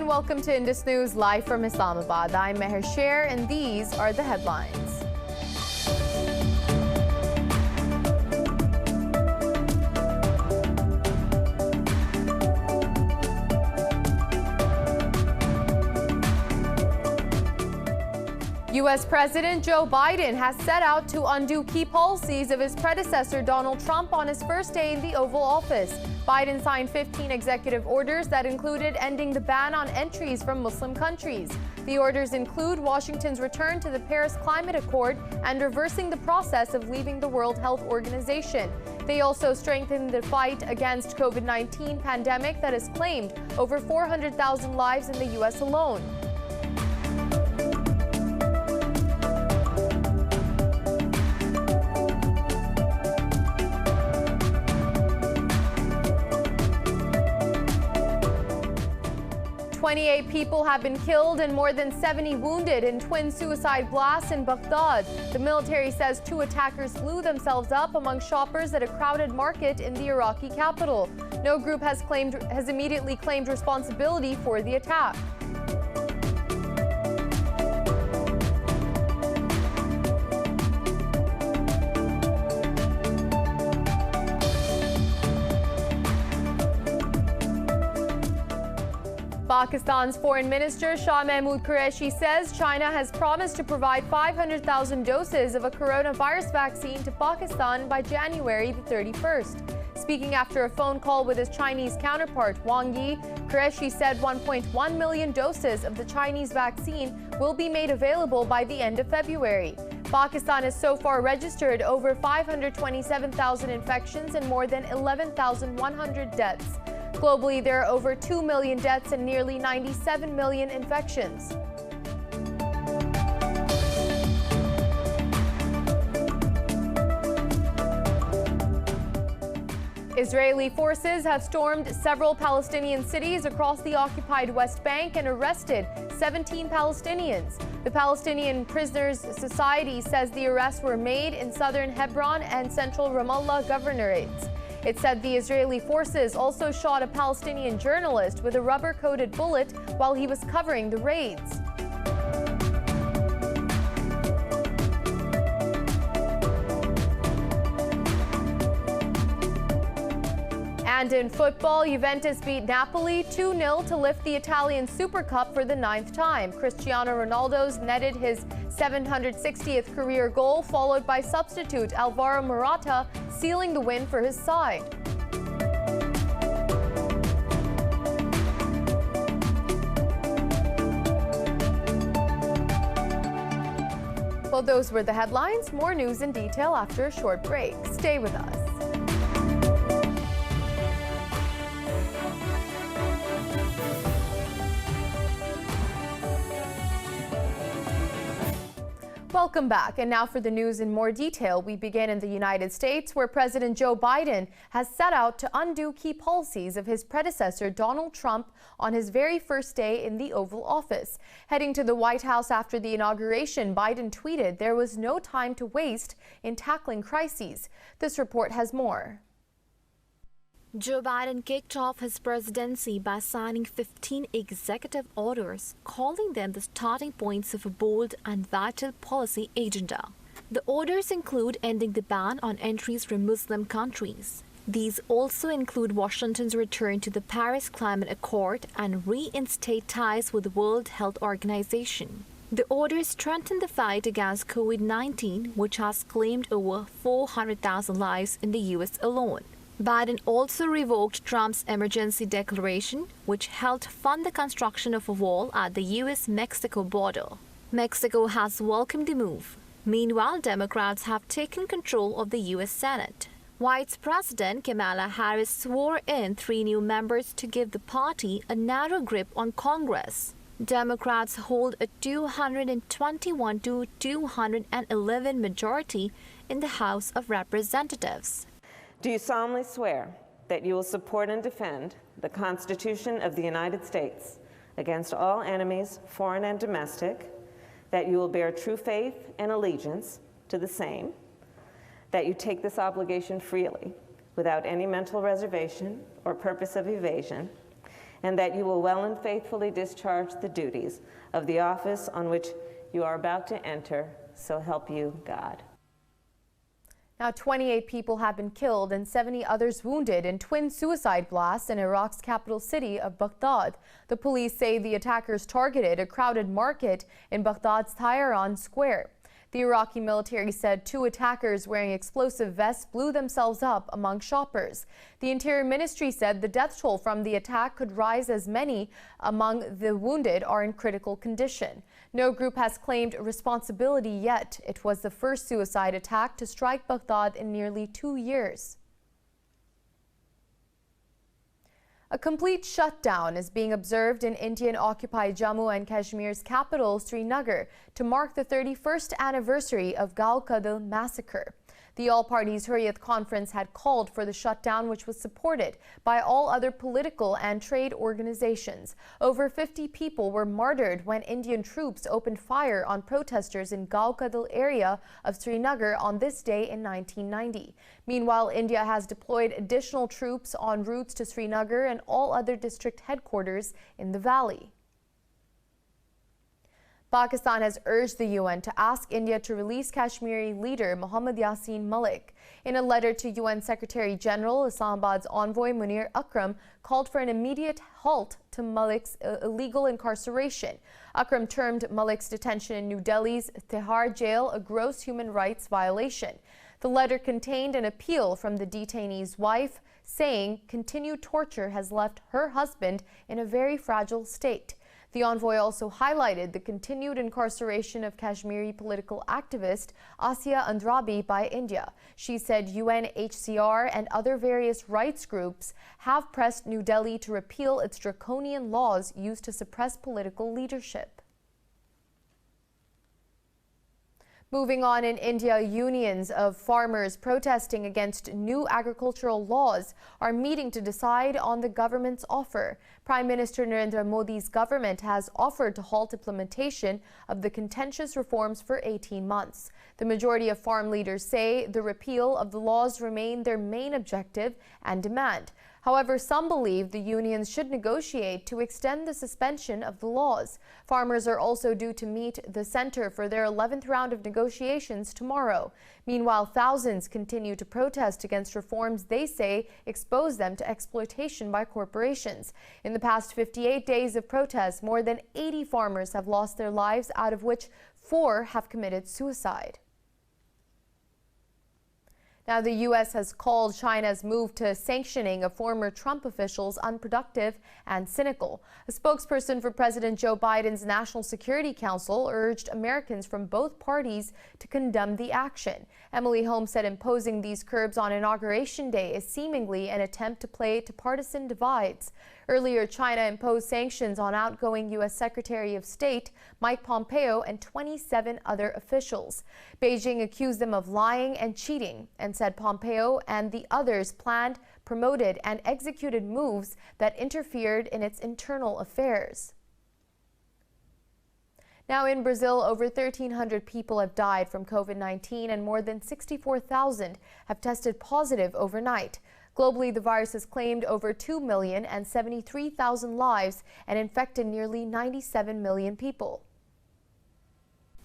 and welcome to Indus News live from Islamabad. I'm Meher Sher and these are the headlines. U.S. President Joe Biden has set out to undo key policies of his predecessor Donald Trump on his first day in the Oval Office. Biden signed 15 executive orders that included ending the ban on entries from Muslim countries. The orders include Washington's return to the Paris Climate Accord and reversing the process of leaving the World Health Organization. They also strengthened the fight against COVID-19 pandemic that has claimed over 400,000 lives in the U.S. alone. "28 people have been killed and more than 70 wounded in twin suicide blasts in Baghdad. The military says 2 attackers blew themselves up among shoppers at a crowded market in the Iraqi capital. No group has immediately claimed responsibility for the attack. Pakistan's Foreign Minister Shah Mahmood Qureshi says China has promised to provide 500,000 doses of a coronavirus vaccine to Pakistan by January the 31st. Speaking after a phone call with his Chinese counterpart Wang Yi, Qureshi said 1.1 million doses of the Chinese vaccine will be made available by the end of February. Pakistan has so far registered over 527,000 infections and more than 11,100 deaths. Globally, there are over 2 million deaths and nearly 97 million infections. Israeli forces have stormed several Palestinian cities across the occupied West Bank and arrested 17 Palestinians. The Palestinian Prisoners Society says the arrests were made in southern Hebron and central Ramallah governorates. It said the Israeli forces also shot a Palestinian journalist with a rubber-coated bullet while he was covering the raids. And in football, Juventus beat Napoli 2-0 to lift the Italian Super Cup for the 9th time. Cristiano Ronaldo's netted his 760th career goal, followed by substitute Alvaro Morata sealing the win for his side. Well, those were the headlines. More news in detail after a short break. Stay with us. Welcome back. And now for the news in more detail. We begin in the United States, where President Joe Biden has set out to undo key policies of his predecessor, Donald Trump, on his very first day in the Oval Office. Heading to the White House after the inauguration, Biden tweeted there was no time to waste in tackling crises. This report has more. Joe Biden kicked off his presidency by signing 15 executive orders, calling them the starting points of a bold and vital policy agenda. The orders include ending the ban on entries from Muslim countries. These also include Washington's return to the Paris Climate Accord and reinstate ties with the World Health Organization. The orders strengthen the fight against COVID-19, which has claimed over 400,000 lives in the U.S. alone. Biden also revoked Trump's emergency declaration, which helped fund the construction of a wall at the U.S.-Mexico border. Mexico has welcomed the move. Meanwhile, Democrats have taken control of the U.S. Senate. Vice President Kamala Harris swore in 3 new members to give the party a narrow grip on Congress. Democrats hold a 221 to 211 majority in the House of Representatives. Do you solemnly swear that you will support and defend the Constitution of the United States against all enemies, foreign and domestic, that you will bear true faith and allegiance to the same, that you take this obligation freely, without any mental reservation or purpose of evasion, and that you will well and faithfully discharge the duties of the office on which you are about to enter. So help you God. Now, 28 people have been killed and 70 others wounded in twin suicide blasts in Iraq's capital city of Baghdad. The police say the attackers targeted a crowded market in Baghdad's Tahran Square. The Iraqi military said 2 attackers wearing explosive vests blew themselves up among shoppers. The Interior Ministry said the death toll from the attack could rise as many among the wounded are in critical condition. No group has claimed responsibility yet. It was the first suicide attack to strike Baghdad in nearly 2 years. A complete shutdown is being observed in Indian-occupied Jammu and Kashmir's capital, Srinagar, to mark the 31st anniversary of KADAL massacre. The all-parties Hurriyat Conference had called for the shutdown, which was supported by all other political and trade organizations. Over 50 people were martyred when Indian troops opened fire on protesters in KADAL area of Srinagar on this day in 1990. Meanwhile, India has deployed additional troops on routes to Srinagar and all other district headquarters in the valley. Pakistan has urged the UN to ask India to release Kashmiri leader Mohammad Yasin Malik. In a letter to UN Secretary General, Islamabad's envoy Munir Akram called for an immediate halt to Malik's illegal incarceration. Akram termed Malik's detention in New Delhi's Tihar jail a gross human rights violation. The letter contained an appeal from the detainee's wife, saying continued torture has left her husband in a very fragile state. The envoy also highlighted the continued incarceration of Kashmiri political activist Asiya Andrabi by India. She said UNHCR and other various rights groups have pressed New Delhi to repeal its draconian laws used to suppress political leadership. Moving on, in India, unions of farmers protesting against new agricultural laws are meeting to decide on the government's offer. Prime Minister Narendra Modi's government has offered to halt implementation of the contentious reforms for 18 months. The majority of farm leaders say the repeal of the laws remain their main objective and demand. However, some believe the unions should negotiate to extend the suspension of the laws. Farmers are also due to meet the center for their 11th round of negotiations tomorrow. Meanwhile, thousands continue to protest against reforms they say expose them to exploitation by corporations. In the past 58 days of protests, more than 80 farmers have lost their lives, out of which 4 have committed suicide. Now, the U.S. has called China's move to sanctioning of former Trump officials unproductive and cynical. A spokesperson for President Joe Biden's National Security Council urged Americans from both parties to condemn the action. Emily Holmes said imposing these curbs on Inauguration Day is seemingly an attempt to play to partisan divides. Earlier, China imposed sanctions on outgoing U.S. Secretary of State Mike Pompeo and 27 other officials. Beijing accused them of lying and cheating and said Pompeo and the others planned, promoted, and executed moves that interfered in its internal affairs. Now, in Brazil, over 1,300 people have died from COVID-19 and more than 64,000 have tested positive overnight. Globally, the virus has claimed over 2,073,000 lives and infected nearly 97 million people.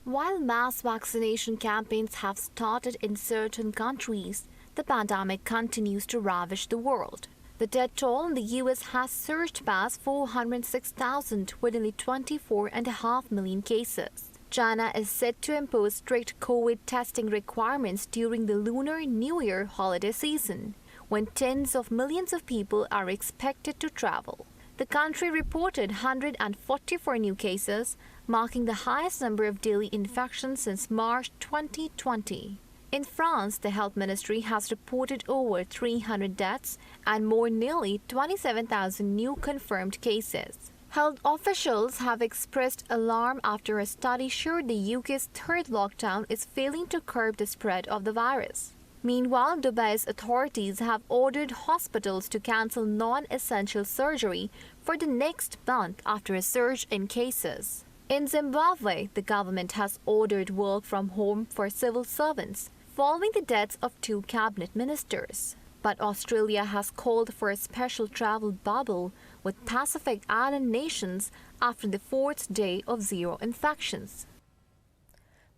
While mass vaccination campaigns have started in certain countries, the pandemic continues to ravage the world. The death toll in the U.S. has surged past 406,000 with nearly 24.5 million cases. China is set to impose strict COVID testing requirements during the Lunar New Year holiday season, when tens of millions of people are expected to travel. The country reported 144 new cases, marking the highest number of daily infections since March 2020. In France, the health ministry has reported over 300 deaths and nearly 27,000 new confirmed cases. Health officials have expressed alarm after a study showed the UK's third lockdown is failing to curb the spread of the virus. Meanwhile, Dubai's authorities have ordered hospitals to cancel non-essential surgery for the next month after a surge in cases. In Zimbabwe, the government has ordered work from home for civil servants, following the deaths of 2 cabinet ministers. But Australia has called for a special travel bubble with Pacific Island nations after the fourth day of zero infections.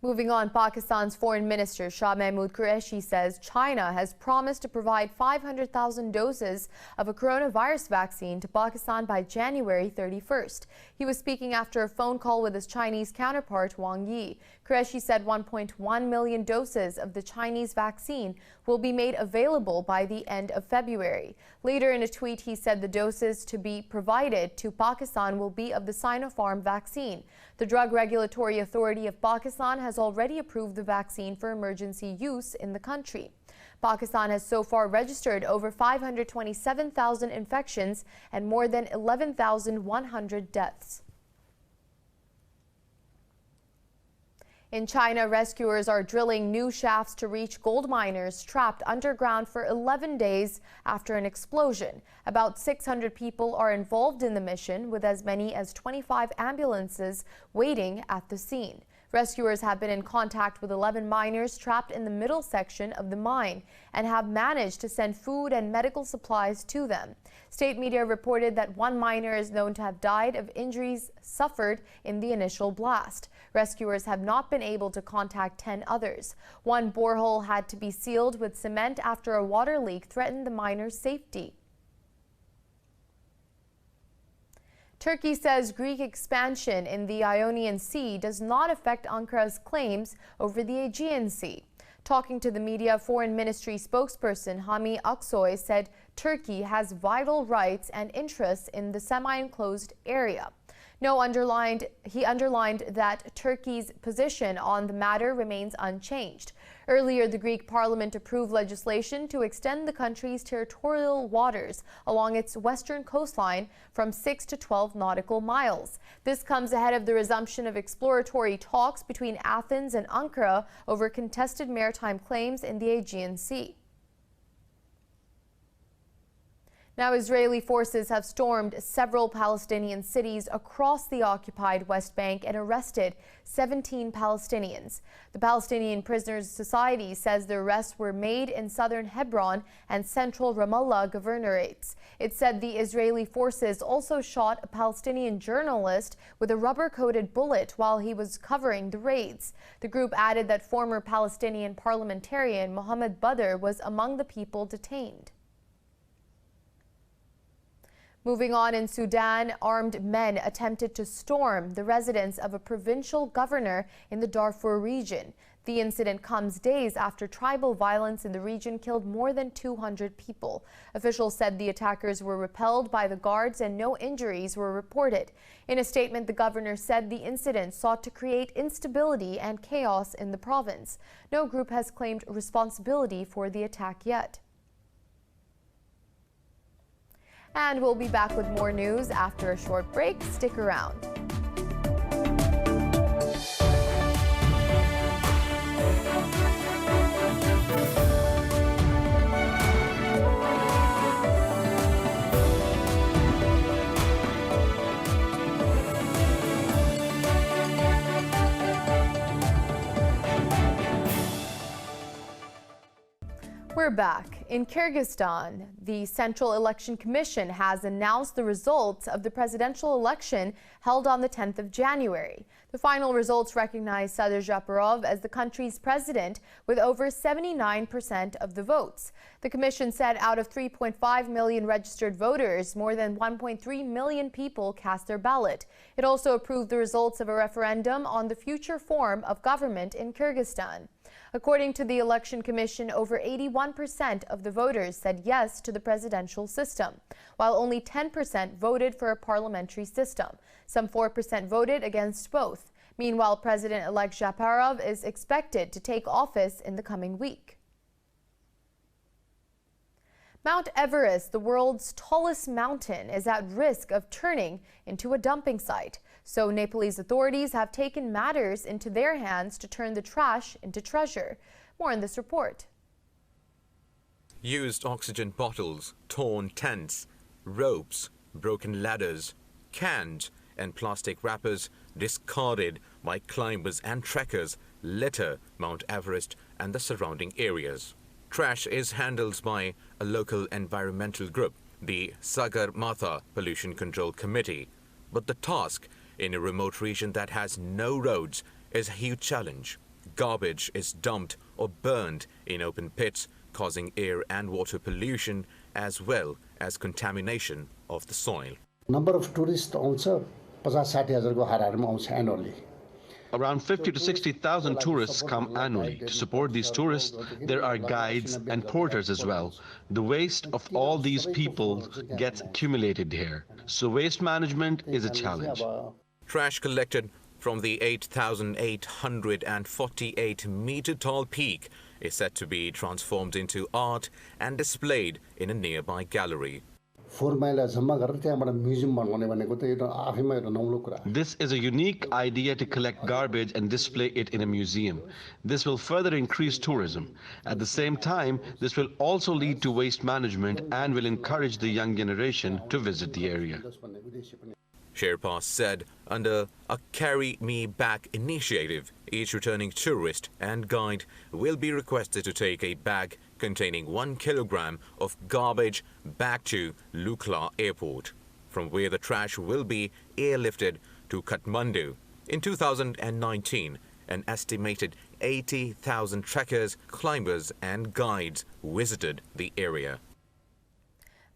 Moving on, Pakistan's Foreign Minister Shah Mahmood Qureshi says China has promised to provide 500,000 doses of a coronavirus vaccine to Pakistan by January 31st. He was speaking after a phone call with his Chinese counterpart Wang Yi. Qureshi said 1.1 million doses of the Chinese vaccine will be made available by the end of February. Later in a tweet, he said the doses to be provided to Pakistan will be of the Sinopharm vaccine. The Drug Regulatory Authority of Pakistan has already approved the vaccine for emergency use in the country. Pakistan has so far registered over 527,000 infections and more than 11,100 deaths. In China, rescuers are drilling new shafts to reach gold miners trapped underground for 11 days after an explosion. About 600 people are involved in the mission, with as many as 25 ambulances waiting at the scene. Rescuers have been in contact with 11 miners trapped in the middle section of the mine and have managed to send food and medical supplies to them. State media reported that one miner is known to have died of injuries suffered in the initial blast. Rescuers have not been able to contact 10 others. One borehole had to be sealed with cement after a water leak threatened the miner's safety. Turkey says Greek expansion in the Ionian Sea does not affect Ankara's claims over the Aegean Sea. Talking to the media, Foreign Ministry spokesperson Hami Aksoy said Turkey has vital rights and interests in the semi-enclosed area. He underlined that Turkey's position on the matter remains unchanged. Earlier, the Greek parliament approved legislation to extend the country's territorial waters along its western coastline from 6 to 12 nautical miles. This comes ahead of the resumption of exploratory talks between Athens and Ankara over contested maritime claims in the Aegean Sea. Now, Israeli forces have stormed several Palestinian cities across the occupied West Bank and arrested 17 Palestinians. The Palestinian Prisoners Society says the arrests were made in southern Hebron and central Ramallah governorates. It said the Israeli forces also shot a Palestinian journalist with a rubber-coated bullet while he was covering the raids. The group added that former Palestinian parliamentarian Mohammed Badr was among the people detained. Moving on, in Sudan, armed men attempted to storm the residence of a provincial governor in the Darfur region. The incident comes days after tribal violence in the region killed more than 200 people. Officials said the attackers were repelled by the guards and no injuries were reported. In a statement, the governor said the incident sought to create instability and chaos in the province. No group has claimed responsibility for the attack yet. And we'll be back with more news after a short break. Stick around. We're back. In Kyrgyzstan, the Central Election Commission has announced the results of the presidential election held on the 10th of January. The final results recognize Sadir Japarov as the country's president with over 79% of the votes. The commission said out of 3.5 million registered voters, more than 1.3 million people cast their ballot. It also approved the results of a referendum on the future form of government in Kyrgyzstan. According to the Election Commission, over 81% of the voters said yes to the presidential system, while only 10% voted for a parliamentary system. Some 4% voted against both. Meanwhile, President-elect Japarov is expected to take office in the coming week. Mount Everest, the world's tallest mountain, is at risk of turning into a dumping site. So Nepalese authorities have taken matters into their hands to turn the trash into treasure. More in this report. Used oxygen bottles, torn tents, ropes, broken ladders, cans and plastic wrappers discarded by climbers and trekkers litter Mount Everest and the surrounding areas. Trash is handled by a local environmental group, the Sagarmatha Pollution Control Committee. But the task in a remote region that has no roads is a huge challenge. Garbage is dumped or burned in open pits, causing air and water pollution as well as contamination of the soil. Number of tourists also 50-60,000 को हाराहारीमा आउँछ annually. Around 50 to 60,000 tourists come annually. To support these tourists, there are guides and porters as well. The waste of all these people gets accumulated here. So waste management is a challenge. Trash collected from the 8,848-meter tall peak is said to be transformed into art and displayed in a nearby gallery. 4 mile जम्मा गरेर त्यहाँबाट museum बनाउने भनेको त यो आफैमा एउटा नौलो कुरा. This is a unique idea to collect garbage and display it in a museum. This will further increase tourism. At the same time, this will also lead to waste management and will encourage the young generation to visit the area. Sherpa said under a Carry Me Back initiative, each returning tourist and guide will be requested to take a bag containing 1 kilogram of garbage back to Lukla Airport, from where the trash will be airlifted to Kathmandu. In 2019, an estimated 80,000 trekkers, climbers and guides visited the area.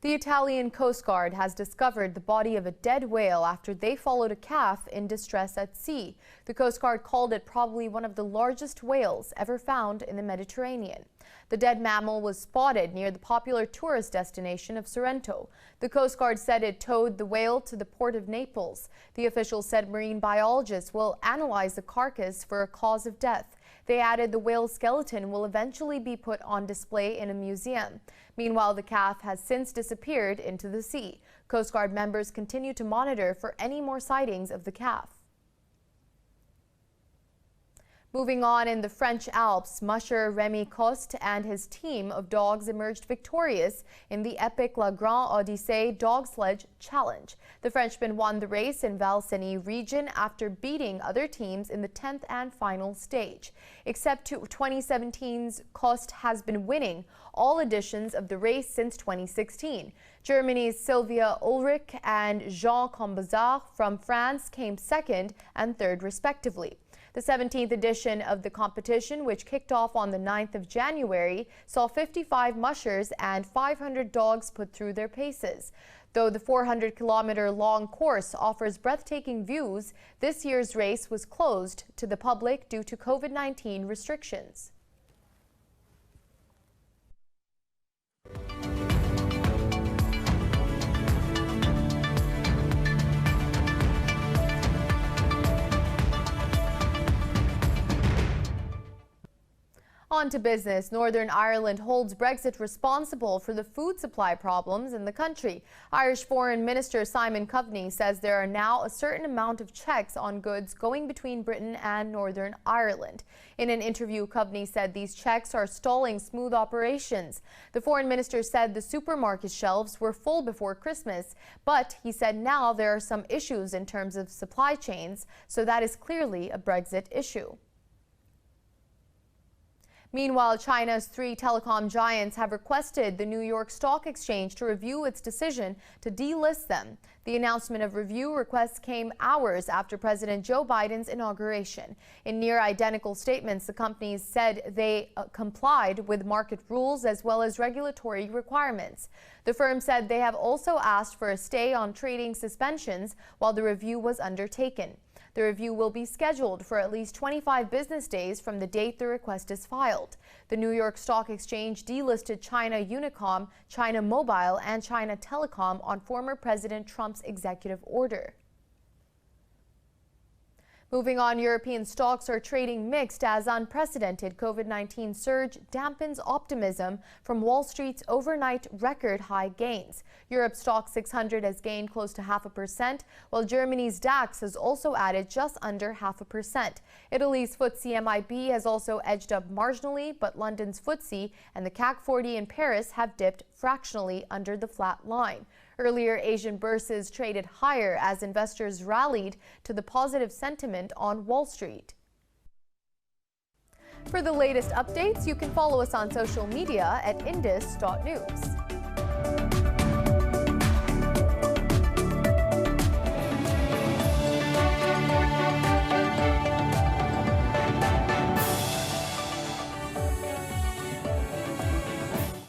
The Italian Coast Guard has discovered the body of a dead whale after they followed a calf in distress at sea. The Coast Guard called it probably one of the largest whales ever found in the Mediterranean. The dead mammal was spotted near the popular tourist destination of Sorrento. The Coast Guard said it towed the whale to the port of Naples. The official said marine biologists will analyze the carcass for a cause of death. They added the whale's skeleton will eventually be put on display in a museum. Meanwhile, the calf has since disappeared into the sea. Coast Guard members continue to monitor for any more sightings of the calf. Moving on, in the French Alps, musher Remy Coste and his team of dogs emerged victorious in the epic La Grande Odyssée dog sledge challenge. The Frenchman won the race in Val-Cenis region after beating other teams in the 10th and final stage. Except 2017's, Coste has been winning all editions of the race since 2016. Germany's Sylvia Ulrich and Jean Combazard from France came second and third respectively. The 17th edition of the competition, which kicked off on the 9th of January, saw 55 mushers and 500 dogs put through their paces. Though the 400-kilometer-long course offers breathtaking views, this year's race was closed to the public due to COVID-19 restrictions. On to business. Northern Ireland holds Brexit responsible for the food supply problems in the country. Irish Foreign Minister Simon Coveney says there are now a certain amount of checks on goods going between Britain and Northern Ireland. In an interview, Coveney said these checks are stalling smooth operations. The Foreign Minister said the supermarket shelves were full before Christmas, but he said now there are some issues in terms of supply chains, so that is clearly a Brexit issue. Meanwhile, China's 3 telecom giants have requested the New York Stock Exchange to review its decision to delist them. The announcement of review requests came hours after President Joe Biden's inauguration. In near-identical statements, the companies said they complied with market rules as well as regulatory requirements. The firm said they have also asked for a stay on trading suspensions while the review was undertaken. The review will be scheduled for at least 25 business days from the date the request is filed. The New York Stock Exchange delisted China Unicom, China Mobile, and China Telecom on former President Trump's executive order. Moving on, European stocks are trading mixed as unprecedented COVID-19 surge dampens optimism from Wall Street's overnight record high gains. Europe's stock 600 has gained close to 0.5%, while Germany's DAX has also added just under 0.5%. Italy's FTSE MIB has also edged up marginally, but London's FTSE and the CAC 40 in Paris have dipped fractionally under the flat line. Earlier, Asian bourses traded higher as investors rallied to the positive sentiment on Wall Street. For the latest updates, you can follow us on social media at indus.news.